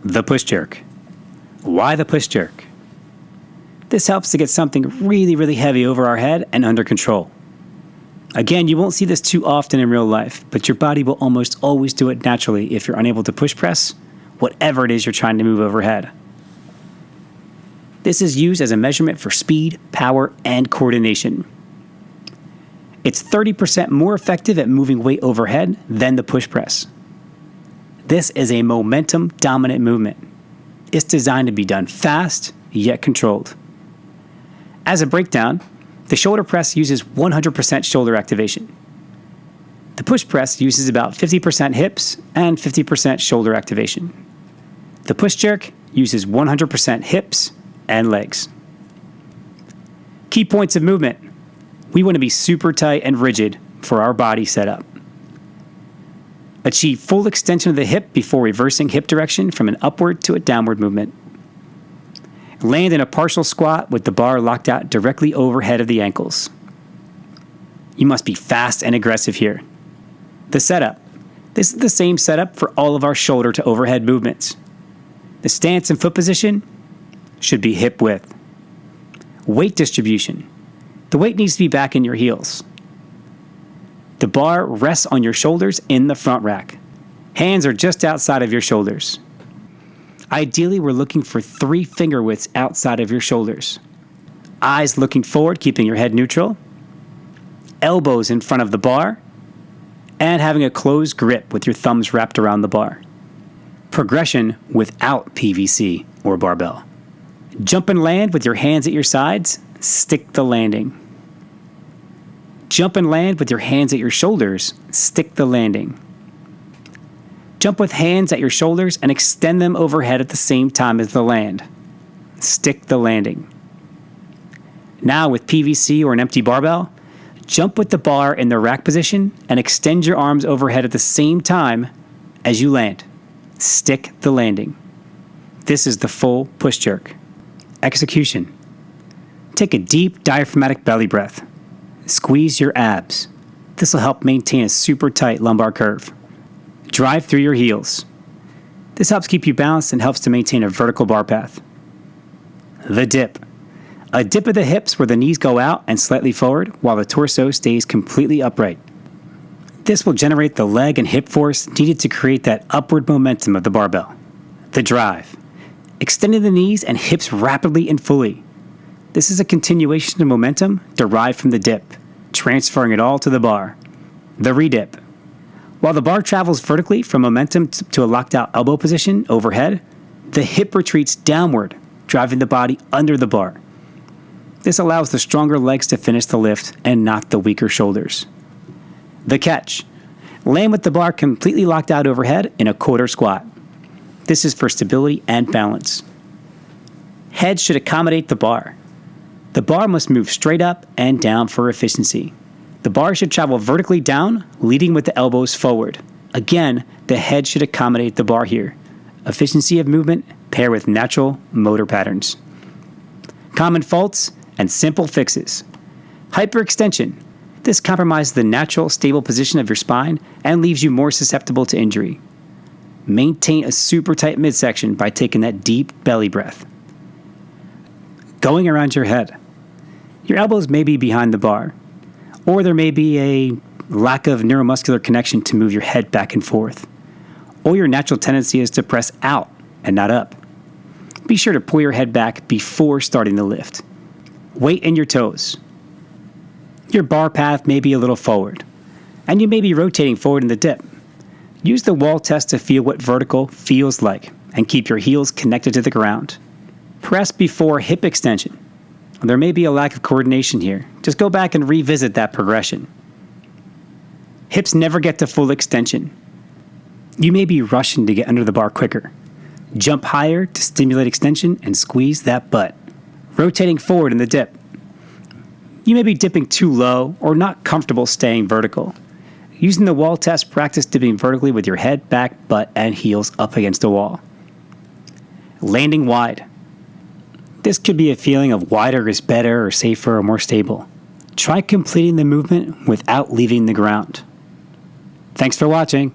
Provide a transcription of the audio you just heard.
The push jerk. Why the push jerk? This helps to get something really, really heavy over our head and under control. Again, you won't see this too often in real life, but your body will almost always do it naturally if you're unable to push press whatever it is you're trying to move overhead. This is used as a measurement for speed, power, and coordination. It's 30% more effective at moving weight overhead than the push press. This is a momentum-dominant movement. It's designed to be done fast, yet controlled. As a breakdown, the shoulder press uses 100% shoulder activation. The push press uses about 50% hips and 50% shoulder activation. The push jerk uses 100% hips and legs. Key points of movement. We want to be super tight and rigid for our body setup. Achieve full extension of the hip before reversing hip direction from an upward to a downward movement. Land in a partial squat with the bar locked out directly overhead of the ankles. You must be fast and aggressive here. The setup. This is the same setup for all of our shoulder to overhead movements. The stance and foot position should be hip width. Weight distribution. The weight needs to be back in your heels. The bar rests on your shoulders in the front rack. Hands are just outside of your shoulders. Ideally, we're looking for 3 finger widths outside of your shoulders. Eyes looking forward, keeping your head neutral. Elbows in front of the bar. And having a closed grip with your thumbs wrapped around the bar. Progression without PVC or barbell. Jump and land with your hands at your sides. Stick the landing. Jump and land with your hands at your shoulders. Stick the landing. Jump with hands at your shoulders and extend them overhead at the same time as the land. Stick the landing. Now with PVC or an empty barbell, jump with the bar in the rack position and extend your arms overhead at the same time as you land. Stick the landing. This is the full push jerk. Execution. Take a deep diaphragmatic belly breath. Squeeze your abs. This will help maintain a super tight lumbar curve. Drive through your heels. This helps keep you balanced and helps to maintain a vertical bar path. The dip. A dip of the hips where the knees go out and slightly forward while the torso stays completely upright. This will generate the leg and hip force needed to create that upward momentum of the barbell. The drive. Extending the knees and hips rapidly and fully. This is a continuation of momentum derived from the dip, transferring it all to the bar. The redip. While the bar travels vertically from momentum to a locked out elbow position overhead, the hip retreats downward, driving the body under the bar. This allows the stronger legs to finish the lift and not the weaker shoulders. The catch. Land with the bar completely locked out overhead in a quarter squat. This is for stability and balance. Head should accommodate the bar. The bar must move straight up and down for efficiency. The bar should travel vertically down, leading with the elbows forward. Again, the head should accommodate the bar here. Efficiency of movement paired with natural motor patterns. Common faults and simple fixes. Hyperextension. This compromises the natural, stable position of your spine and leaves you more susceptible to injury. Maintain a super tight midsection by taking that deep belly breath. Going around your head. Your elbows may be behind the bar, or there may be a lack of neuromuscular connection to move your head back and forth, or your natural tendency is to press out and not up. Be sure to pull your head back before starting the lift. Weight in your toes. Your bar path may be a little forward, and you may be rotating forward in the dip. Use the wall test to feel what vertical feels like, and keep your heels connected to the ground. Press before hip extension. There may be a lack of coordination here. Just go back and revisit that progression. Hips never get to full extension. You may be rushing to get under the bar quicker. Jump higher to stimulate extension and squeeze that butt. Rotating forward in the dip. You may be dipping too low or not comfortable staying vertical. Using the wall test, practice dipping vertically with your head, back, butt, and heels up against a wall. Landing wide. This could be a feeling of wider is better or safer or more stable. Try completing the movement without leaving the ground. Thanks for watching.